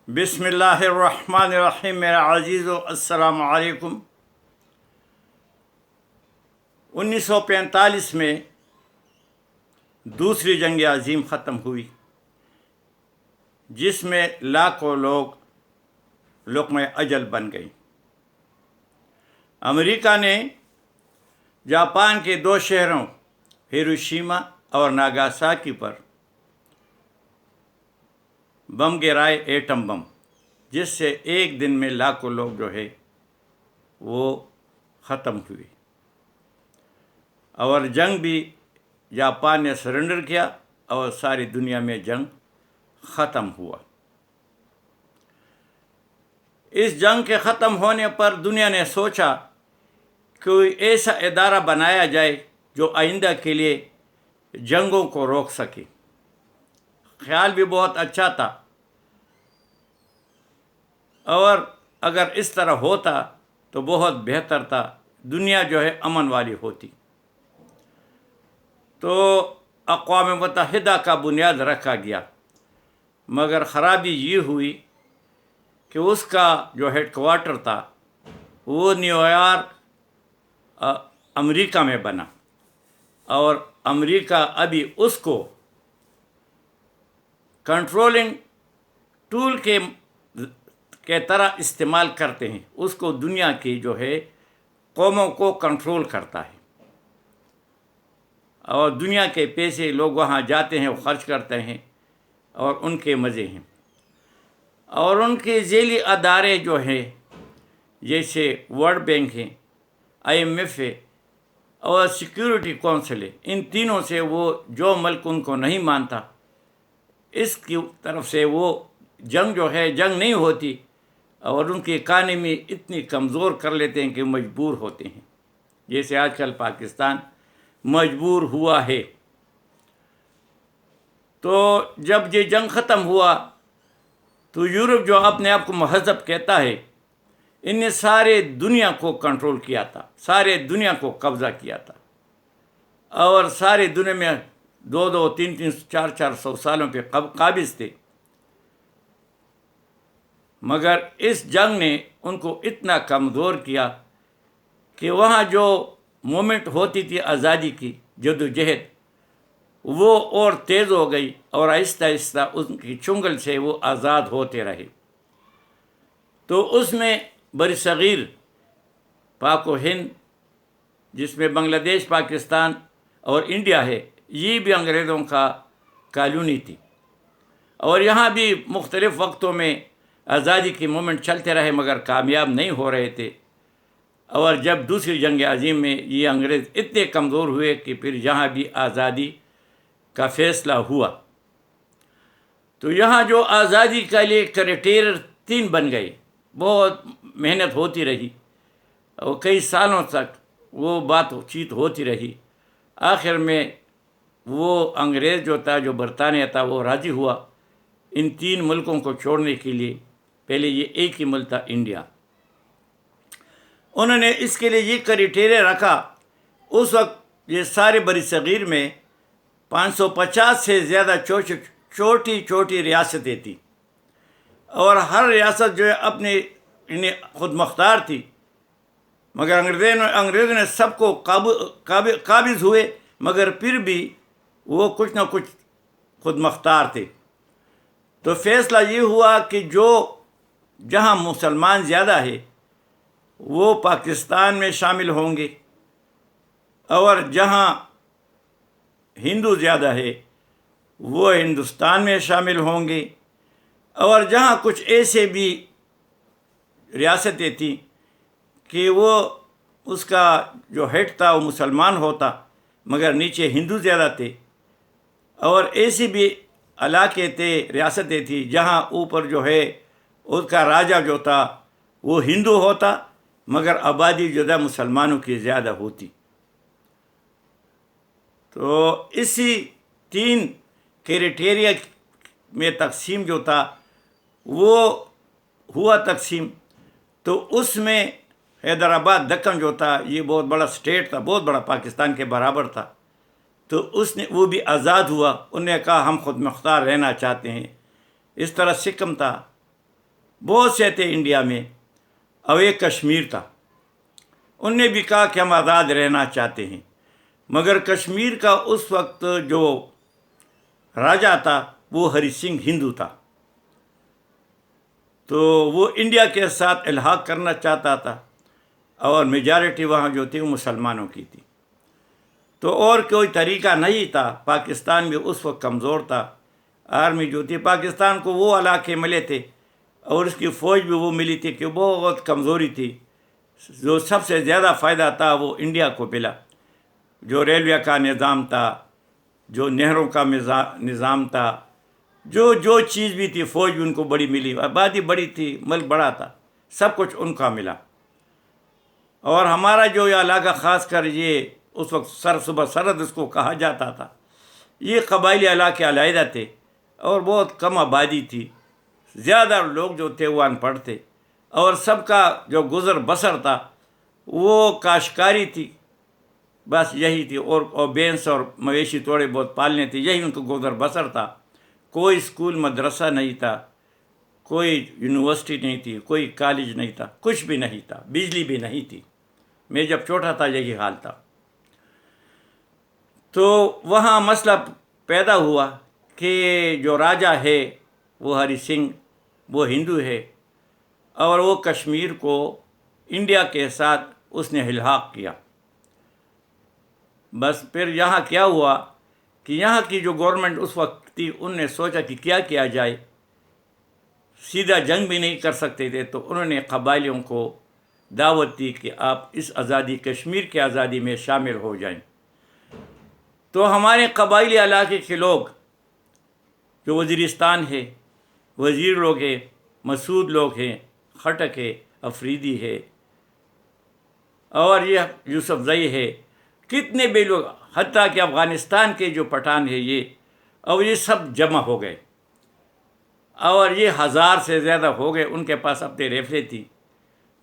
بسم اللہ الرحمن الرحیم۔ میرا عزیز و السلام علیکم۔ 1945 میں دوسری جنگ عظیم ختم ہوئی، جس میں لاکھوں لوگ لقمہ اجل بن گئی۔ امریکہ نے جاپان کے 2 شہروں ہیروشیما اور ناگاساکی پر بم گرائے، ایٹم بم، جس سے ایک دن میں لاکھوں لوگ وہ ختم ہوئے، اور جنگ بھی جاپان نے سرنڈر کیا اور ساری دنیا میں جنگ ختم ہوا۔ اس جنگ کے ختم ہونے پر دنیا نے سوچا کہ کوئی ایسا ادارہ بنایا جائے جو آئندہ کے لیے جنگوں کو روک سکے۔ خیال بھی بہت اچھا تھا، اور اگر اس طرح ہوتا تو بہت بہتر تھا، دنیا امن والی ہوتی۔ تو اقوام متحدہ کا بنیاد رکھا گیا، مگر خرابی یہ ہوئی کہ اس کا جو ہیڈ کوارٹر تھا وہ نیو یارک امریکہ میں بنا، اور امریکہ ابھی اس کو کنٹرولنگ ٹول کے طرح استعمال کرتے ہیں۔ اس کو دنیا کی قوموں کو کنٹرول کرتا ہے، اور دنیا کے پیسے لوگ وہاں جاتے ہیں، وہ خرچ کرتے ہیں، اور ان کے مزے ہیں۔ اور ان کے ذیلی ادارے جیسے ورلڈ بینک ہے، IMF ہے، اور سیکیورٹی کونسل ہے، ان تینوں سے وہ جو ملک ان کو نہیں مانتا، اس کی طرف سے وہ جنگ جنگ نہیں ہوتی، اور ان کی اکانومی اتنی کمزور کر لیتے ہیں کہ مجبور ہوتے ہیں، جیسے آج کل پاکستان مجبور ہوا ہے۔ تو جب یہ جنگ ختم ہوا تو یورپ، جو اپنے آپ کو مہذب کہتا ہے، ان نے سارے دنیا کو کنٹرول کیا تھا، سارے دنیا کو قبضہ کیا تھا، اور سارے دنیا میں 200 300 400 سالوں پہ قابض تھے۔ مگر اس جنگ نے ان کو اتنا کمزور کیا کہ وہاں جو مومنٹ ہوتی تھی آزادی کی جدوجہد، وہ اور تیز ہو گئی، اور آہستہ آہستہ ان کی چنگل سے وہ آزاد ہوتے رہے۔ تو اس میں بر صغیر پاک و ہند، جس میں بنگلہ دیش، پاکستان اور انڈیا ہے، یہ بھی انگریزوں کا کالونی تھی، اور یہاں بھی مختلف وقتوں میں آزادی کی مومنٹ چلتے رہے، مگر کامیاب نہیں ہو رہے تھے۔ اور جب دوسری جنگ عظیم میں یہ انگریز اتنے کمزور ہوئے کہ پھر یہاں بھی آزادی کا فیصلہ ہوا۔ تو یہاں جو آزادی کے لیے کرائٹیریا 3 بن گئے، بہت محنت ہوتی رہی، اور کئی سالوں تک وہ بات چیت ہوتی رہی۔ آخر میں وہ انگریز جو برطانیہ تھا، وہ راضی ہوا ان 3 ملکوں کو چھوڑنے کے لیے۔ پہلے یہ ایک ہی ملک تھا، انڈیا۔ انہوں نے اس کے لیے یہ کرائٹیریا رکھا۔ اس وقت یہ سارے بر صغیر میں 550 سے زیادہ چھوٹی چھوٹی ریاستیں تھیں، اور ہر ریاست اپنے خود مختار تھی، مگر انگریزوں نے سب کو قابض ہوئے، مگر پھر بھی وہ کچھ نہ کچھ خود مختار تھے۔ تو فیصلہ یہ ہوا کہ جہاں مسلمان زیادہ ہے وہ پاکستان میں شامل ہوں گے، اور جہاں ہندو زیادہ ہے وہ ہندوستان میں شامل ہوں گے، اور جہاں کچھ ایسے بھی ریاستیں تھیں کہ وہ اس کا جو ہیڈ تھا وہ مسلمان ہوتا، مگر نیچے ہندو زیادہ تھے، اور ایسی بھی علاقے تھے، ریاستیں تھیں جہاں اوپر اس کا راجہ تھا وہ ہندو ہوتا، مگر آبادی مسلمانوں کی زیادہ ہوتی۔ تو اسی 3 کرائٹیریا میں تقسیم تھا، وہ ہوا تقسیم۔ تو اس میں حیدرآباد دکن تھا، یہ بہت بڑا اسٹیٹ تھا، بہت بڑا، پاکستان کے برابر تھا۔ تو وہ بھی آزاد ہوا، انہوں نے کہا ہم خود مختار رہنا چاہتے ہیں۔ اس طرح سکم تھا، بہت سے تھے انڈیا میں، اور ایک کشمیر تھا۔ ان نے بھی کہا کہ ہم آزاد رہنا چاہتے ہیں، مگر کشمیر کا اس وقت جو راجا تھا وہ ہری سنگھ ہندو تھا، تو وہ انڈیا کے ساتھ الحاق کرنا چاہتا تھا، اور میجارٹی وہاں جو تھی وہ مسلمانوں کی تھی۔ تو اور کوئی طریقہ نہیں تھا، پاکستان بھی اس وقت کمزور تھا، آرمی جو تھی پاکستان کو وہ علاقے ملے تھے، اور اس کی فوج بھی وہ ملی تھی کہ بہت کمزوری تھی۔ جو سب سے زیادہ فائدہ تھا وہ انڈیا کو ملا، جو ریلوے کا نظام تھا، جو نہروں کا نظام تھا، جو چیز بھی تھی، فوج بھی ان کو بڑی ملی، آبادی بڑی تھی، ملک بڑا تھا، سب کچھ ان کا ملا۔ اور ہمارا جو یہ علاقہ، خاص کر یہ اس وقت صوبہ سرحد اس کو کہا جاتا تھا، یہ قبائلی علاقے علیحدہ تھے، اور بہت کم آبادی تھی، زیادہ لوگ جو تھے وہ ان پڑھ تھے، اور سب کا جو گزر بسر تھا وہ کاشتکاری تھی، بس یہی تھی، اور بینس اور مویشی تھوڑے بہت پالنے تھے، یہی ان کو گزر بسر تھا۔ کوئی اسکول مدرسہ نہیں تھا، کوئی یونیورسٹی نہیں تھی، کوئی کالج نہیں تھا، کچھ بھی نہیں تھا، بجلی بھی نہیں تھی۔ میں جب چھوٹا تھا یہی حال تھا۔ تو وہاں مسئلہ پیدا ہوا کہ جو راجا ہے وہ ہری سنگھ، وہ ہندو ہے، اور وہ کشمیر کو انڈیا کے ساتھ اس نے الحاق کیا۔ بس پھر یہاں کیا ہوا کہ یہاں کی جو گورنمنٹ اس وقت تھی، ان نے سوچا کہ کیا کیا جائے، سیدھا جنگ بھی نہیں کر سکتے تھے، تو انہوں نے قبائلیوں کو دعوت دی کہ آپ اس آزادی، کشمیر کی آزادی میں شامل ہو جائیں۔ تو ہمارے قبائلی علاقے کے لوگ، جو وزیرستان ہے، وزیر لوگ ہیں، مسعود لوگ ہیں، خٹک ہے، افریدی ہے، اور یہ یوسف زئی ہے، کتنے بھی لوگ، حتیٰ کہ افغانستان کے جو پٹھان ہے یہ سب جمع ہو گئے، اور یہ 1000 سے زیادہ ہو گئے۔ ان کے پاس اپنے ریفلیں تھی،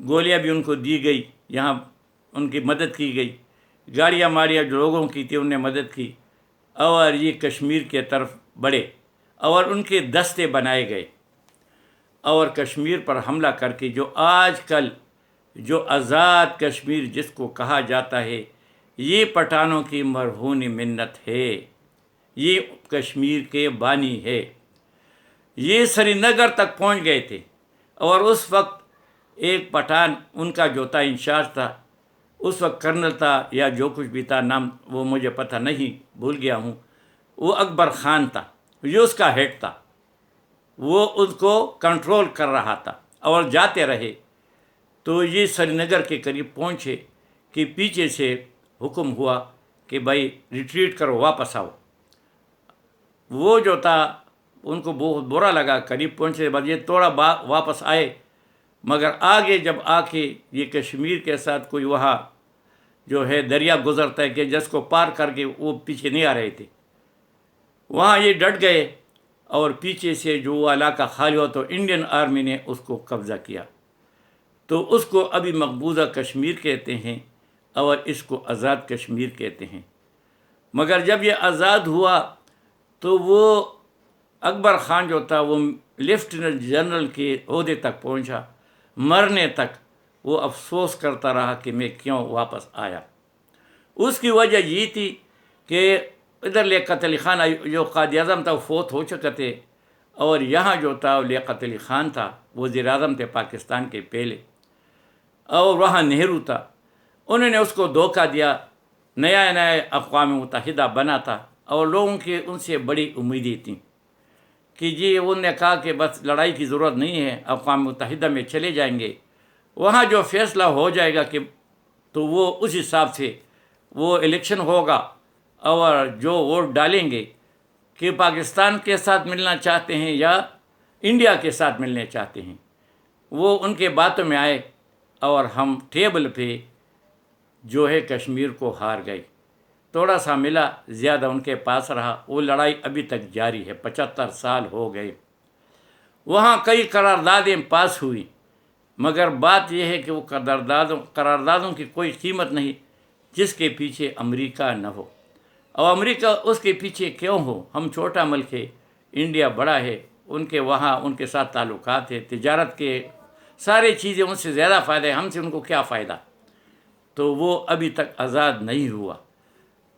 گولیاں بھی ان کو دی گئی، یہاں ان کی مدد کی گئی، گاڑیاں ماڑیاں جو لوگوں کی تھی ان نے مدد کی، اور یہ کشمیر کے طرف بڑھے، اور ان کے دستے بنائے گئے، اور کشمیر پر حملہ کر کے جو آج کل جو آزاد کشمیر جس کو کہا جاتا ہے، یہ پٹھانوں کی مرہون منت ہے، یہ کشمیر کے بانی ہے۔ یہ سری نگر تک پہنچ گئے تھے، اور اس وقت ایک پٹھان ان کا جو تھا انچارج تھا، اس وقت کرنل تھا یا جو کچھ بھی تھا، نام وہ مجھے پتہ نہیں، بھول گیا ہوں، وہ اکبر خان تھا، یہ اس کا ہیڈ تھا، وہ اس کو کنٹرول کر رہا تھا، اور جاتے رہے۔ تو یہ سری نگر کے قریب پہنچے کہ پیچھے سے حکم ہوا کہ بھائی ریٹریٹ کرو، واپس آؤ۔ وہ جو تھا ان کو بہت برا لگا، قریب پہنچے بعد یہ تھوڑا واپس آئے، مگر آگے جب آ کے یہ کشمیر کے ساتھ کوئی وہاں جو ہے دریا گزرتا ہے کہ جس کو پار کر کے وہ پیچھے نہیں آ رہے تھے، وہاں یہ ڈٹ گئے، اور پیچھے سے جو وہ علاقہ خالی ہوا تو انڈین آرمی نے اس کو قبضہ کیا۔ تو اس کو ابھی مقبوضہ کشمیر کہتے ہیں، اور اس کو آزاد کشمیر کہتے ہیں۔ مگر جب یہ آزاد ہوا تو وہ اکبر خان جو تھا وہ لیفٹیننٹ جنرل کے عہدے تک پہنچا، مرنے تک وہ افسوس کرتا رہا کہ میں کیوں واپس آیا۔ اس کی وجہ یہ تھی کہ ادھر لیاقت علی خان جو قائد اعظم تھا وہ فوت ہو چکے تھے، اور یہاں جو تھا لیاقت علی خان تھا، وزیر اعظم تھے پاکستان کے پہلے، اور وہاں نہرو تھا۔ انہوں نے اس کو دھوکہ دیا، نیا اقوام متحدہ بنا تھا، اور لوگوں کی ان سے بڑی امیدیں تھیں کہ جی انہوں نے کہا کہ بس لڑائی کی ضرورت نہیں ہے، اقوام متحدہ میں چلے جائیں گے، وہاں جو فیصلہ ہو جائے گا کہ تو وہ اس حساب سے وہ الیکشن ہوگا، اور جو ووٹ ڈالیں گے کہ پاکستان کے ساتھ ملنا چاہتے ہیں یا انڈیا کے ساتھ ملنے چاہتے ہیں، وہ ان کے باتوں میں آئے، اور ہم ٹیبل پہ جو ہے کشمیر کو ہار گئے۔ تھوڑا سا ملا، زیادہ ان کے پاس رہا، وہ لڑائی ابھی تک جاری ہے، 75 سال ہو گئے۔ وہاں کئی قراردادیں پاس ہوئی، مگر بات یہ ہے کہ وہ قراردادوں کی کوئی قیمت نہیں جس کے پیچھے امریکہ نہ ہو، اور امریکہ اس کے پیچھے کیوں ہو؟ ہم چھوٹا ملک ہے، انڈیا بڑا ہے، ان کے وہاں ان کے ساتھ تعلقات ہے، تجارت کے سارے چیزیں ان سے زیادہ فائدہ ہے، ہم سے ان کو کیا فائدہ؟ تو وہ ابھی تک آزاد نہیں ہوا۔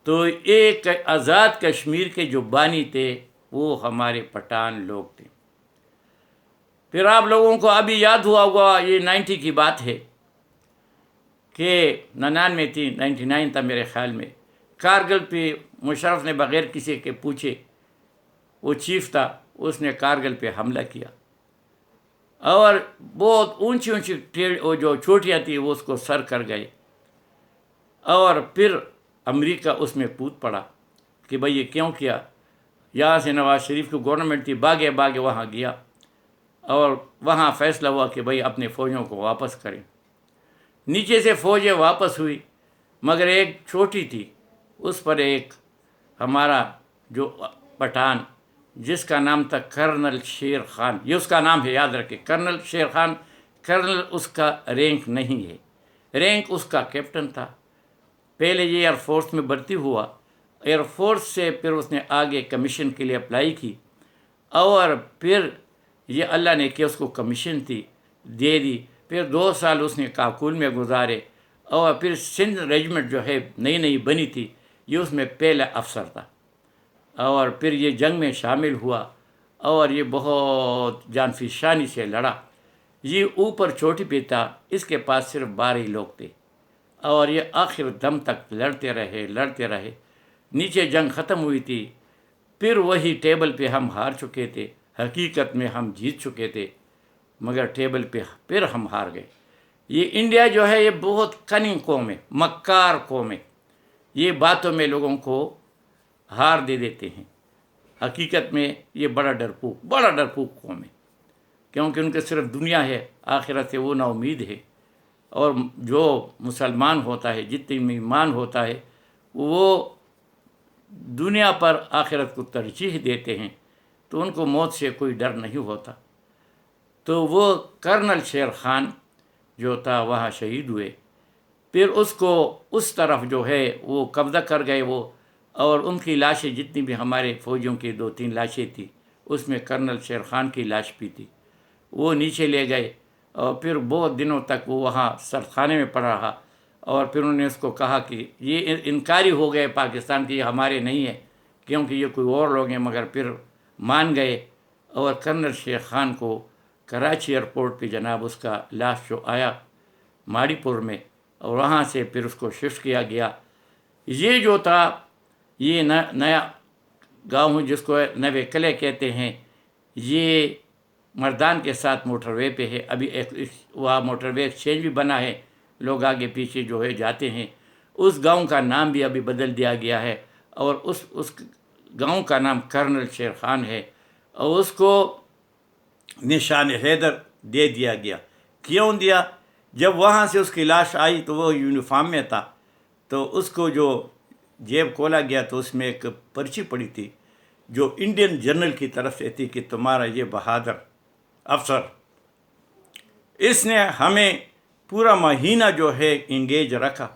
تو ایک آزاد کشمیر کے جو بانی تھے وہ ہمارے پٹھان لوگ تھے۔ پھر آپ لوگوں کو ابھی یاد ہوا ہوگا، یہ 90 کی بات ہے کہ 99 تھی، 99 تھا میرے خیال میں، کارگل پہ مشرف نے بغیر کسی کے پوچھے، وہ چیف تھا، اس نے کارگل پہ حملہ کیا اور بہت اونچی اونچی وہ جو چوٹیاں تھیں وہ اس کو سر کر گئے، اور پھر امریکہ اس میں کود پڑا کہ بھئی یہ کیوں کیا؟ یہاں سے نواز شریف کی گورنمنٹ تھی، بھاگے وہاں گیا اور وہاں فیصلہ ہوا کہ بھئی اپنے فوجوں کو واپس کریں۔ نیچے سے فوجیں واپس ہوئی، مگر ایک چھوٹی تھی، اس پر ایک ہمارا جو پٹھان جس کا نام تھا کرنل شیر خان، یہ اس کا نام ہے، یاد رکھے، کرنل شیر خان، کرنل اس کا رینک نہیں ہے، رینک اس کا کیپٹن تھا۔ پہلے یہ ایئر فورس میں بھرتی ہوا، ایئر فورس سے پھر اس نے آگے کمیشن کے لیے اپلائی کی، اور پھر یہ اللہ نے کہ اس کو کمیشن تھی دے دی، پھر 2 سال اس نے کاکول میں گزارے، اور پھر سندھ ریجمنٹ جو ہے نئی بنی تھی، یہ اس میں پہلا افسر تھا، اور پھر یہ جنگ میں شامل ہوا اور یہ بہت جان فشانی سے لڑا۔ یہ اوپر چوٹی پہ تھا، اس کے پاس صرف 12 ہی لوگ تھے، اور یہ آخر دم تک لڑتے رہے۔ نیچے جنگ ختم ہوئی تھی، پھر وہی ٹیبل پہ ہم ہار چکے تھے، حقیقت میں ہم جیت چکے تھے، مگر ٹیبل پہ پھر ہم ہار گئے۔ یہ انڈیا جو ہے یہ بہت کننگ قوم ہے، مکار قوم ہے، یہ باتوں میں لوگوں کو ہار دے دیتے ہیں۔ حقیقت میں یہ بڑا ڈرپوک قوم ہے، کیونکہ ان کے صرف دنیا ہے، آخرت سے وہ نا امید ہے، اور جو مسلمان ہوتا ہے، جتنی میں ایمان ہوتا ہے، وہ دنیا پر آخرت کو ترجیح دیتے ہیں، تو ان کو موت سے کوئی ڈر نہیں ہوتا۔ تو وہ کرنل شیر خان جو تھا وہاں شہید ہوئے، پھر اس کو اس طرف جو ہے وہ قبضہ کر گئے وہ، اور ان کی لاشیں جتنی بھی ہمارے فوجیوں کی 2-3 لاشیں تھیں، اس میں کرنل شیر خان کی لاش بھی تھی، وہ نیچے لے گئے، اور پھر بہت دنوں تک وہ وہاں سردخانے میں پڑا رہا، اور پھر انہوں نے اس کو کہا کہ یہ انکاری ہو گئے پاکستان کی، یہ ہمارے نہیں ہے، کیونکہ یہ کوئی اور لوگ ہیں، مگر پھر مان گئے، اور کرنل شیر خان کو کراچی ایئرپورٹ پہ جناب اس کا لاش جو آیا ماڑی پور میں، اور وہاں سے پھر اس کو شفٹ کیا گیا۔ یہ جو تھا یہ نیا گاؤں جس کو نوے قلعے کہتے ہیں، یہ مردان کے ساتھ موٹر وے پہ ہے، ابھی وہاں موٹر وے ایکسچینج بھی بنا ہے، لوگ آگے پیچھے جو ہے جاتے ہیں۔ اس گاؤں کا نام بھی ابھی بدل دیا گیا ہے، اور اس گاؤں کا نام کرنل شیر خان ہے، اور اس کو نشان حیدر دے دیا گیا۔ کیوں دیا؟ جب وہاں سے اس کی لاش آئی تو وہ یونیفارم میں تھا، تو اس کو جو جیب کھولا گیا تو اس میں ایک پرچی پڑی تھی جو انڈین جنرل کی طرف سے تھی کہ تمہارا یہ بہادر افسر، اس نے ہمیں پورا مہینہ جو ہے انگیج رکھا،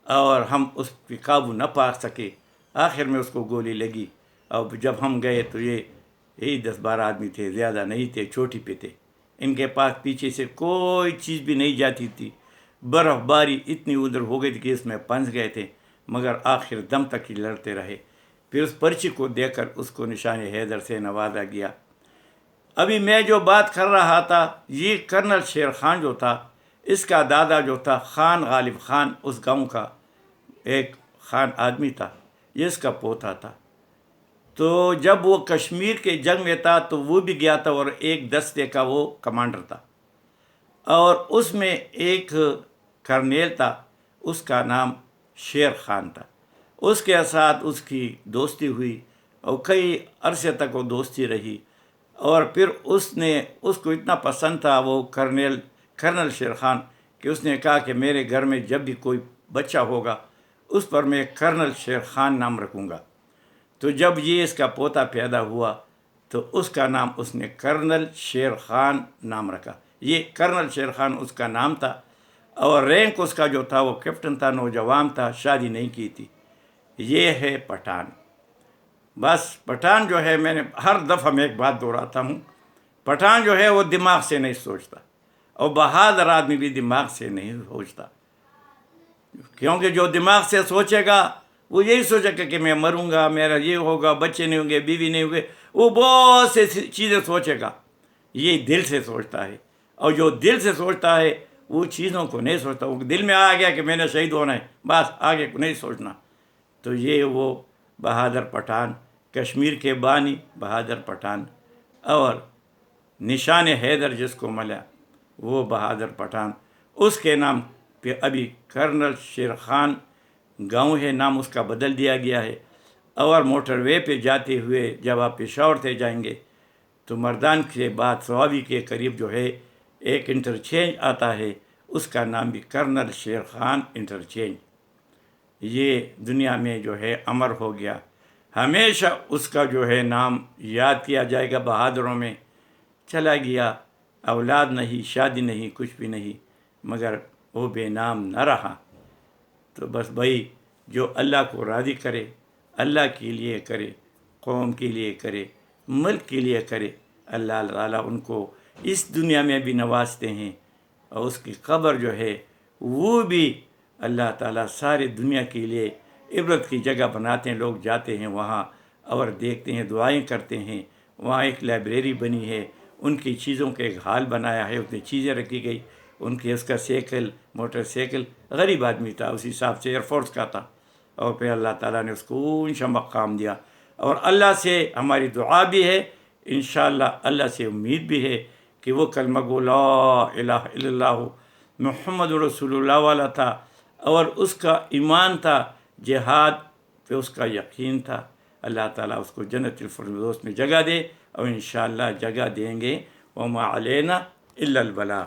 اور ہم اس پہ قابو نہ پا سکے، آخر میں اس کو گولی لگی، اور جب ہم گئے تو یہی 10-12 آدمی تھے، زیادہ نہیں تھے، چوٹی پہ تھے، ان کے پاس پیچھے سے کوئی چیز بھی نہیں جاتی تھی، برف باری اتنی ادھر ہو گئی تھی کہ اس میں پھنس گئے تھے، مگر آخر دم تک ہی لڑتے رہے۔ پھر اس پرچی کو دے کر اس کو نشان حیدر سے نوازا گیا۔ ابھی میں جو بات کر رہا تھا، یہ کرنل شیر خان جو تھا، اس کا دادا جو تھا خان غالب خان، اس گاؤں کا ایک خان آدمی تھا، یہ اس کا پوتا تھا۔ تو جب وہ کشمیر کے جنگ میں تھا تو وہ بھی گیا تھا، اور ایک دستے کا وہ کمانڈر تھا، اور اس میں ایک کرنیل تھا، اس کا نام شیر خان تھا۔ اس کے ساتھ اس کی دوستی ہوئی، اور کئی عرصے تک وہ دوستی رہی، اور پھر اس کو اتنا پسند تھا وہ کرنل شیر خان کہ اس نے کہا کہ میرے گھر میں جب بھی کوئی بچہ ہوگا اس پر میں کرنل شیر خان نام رکھوں گا۔ تو جب یہ اس کا پوتا پیدا ہوا تو اس کا نام اس نے کرنل شیر خان نام رکھا۔ یہ کرنل شیر خان اس کا نام تھا، اور رینک اس کا جو تھا وہ کیپٹن تھا، نوجوان تھا، شادی نہیں کی تھی۔ یہ ہے پٹھان۔ بس پٹھان جو ہے، میں نے ہر دفعہ میں ایک بات دہراتا ہوں، پٹھان جو ہے وہ دماغ سے نہیں سوچتا، اور بہادر آدمی بھی دماغ سے نہیں سوچتا، کیونکہ جو دماغ سے سوچے گا وہ یہی سوچے گا کہ میں مروں گا، میرا یہ ہوگا، بچے نہیں ہوں گے، بیوی نہیں ہوں گے، وہ بہت سے چیزیں سوچے گا۔ یہ دل سے سوچتا ہے، اور جو دل سے سوچتا ہے وہ چیزوں کو نہیں سوچتا، وہ دل میں آ گیا کہ میں نے شہید ہونا ہے، بس آگے کو نہیں سوچنا۔ تو یہ وہ بہادر پٹھان، کشمیر کے بانی بہادر پٹھان، اور نشان حیدر جس کو ملا وہ بہادر پٹھان، اس کے نام پہ ابھی کرنل شیر خان گاؤں ہے، نام اس کا بدل دیا گیا ہے۔ اور موٹر وے پہ جاتے ہوئے جب آپ پشاور سے جائیں گے تو مردان کے بعد سوابی کے قریب جو ہے ایک انٹرچینج آتا ہے، اس کا نام بھی کرنل شیر خان انٹرچینج۔ یہ دنیا میں جو ہے امر ہو گیا، ہمیشہ اس کا جو ہے نام یاد کیا جائے گا۔ بہادروں میں چلا گیا، اولاد نہیں، شادی نہیں، کچھ بھی نہیں، مگر وہ بے نام نہ رہا۔ تو بس بھائی، جو اللہ کو راضی کرے، اللہ کے لیے کرے، قوم کے لیے کرے، ملک کے لیے کرے، اللہ تعالیٰ ان کو اس دنیا میں بھی نوازتے ہیں، اور اس کی قبر جو ہے وہ بھی اللہ تعالیٰ ساری دنیا کے لیے عبرت کی جگہ بناتے ہیں۔ لوگ جاتے ہیں وہاں اور دیکھتے ہیں، دعائیں کرتے ہیں۔ وہاں ایک لائبریری بنی ہے، ان کی چیزوں کا ایک ہال بنایا ہے، اس میں چیزیں رکھی گئی، ان کی اس کا سائیکل، موٹر سائیکل، غریب آدمی تھا، اس حساب سے ایئر فورس کا تھا، اور پھر اللہ تعالیٰ نے اس کو اونچا مقام دیا۔ اور اللہ سے ہماری دعا بھی ہے، انشاءاللہ اللہ سے امید بھی ہے کہ وہ کلمہ گو لا الہ الا اللہ محمد رسول اللہ والا تھا، اور اس کا ایمان تھا، جہاد پہ اس کا یقین تھا۔ اللہ تعالیٰ اس کو جنت الفردوس میں جگہ دے، اور انشاءاللہ جگہ دیں گے۔ وما علینا الا البلاغ۔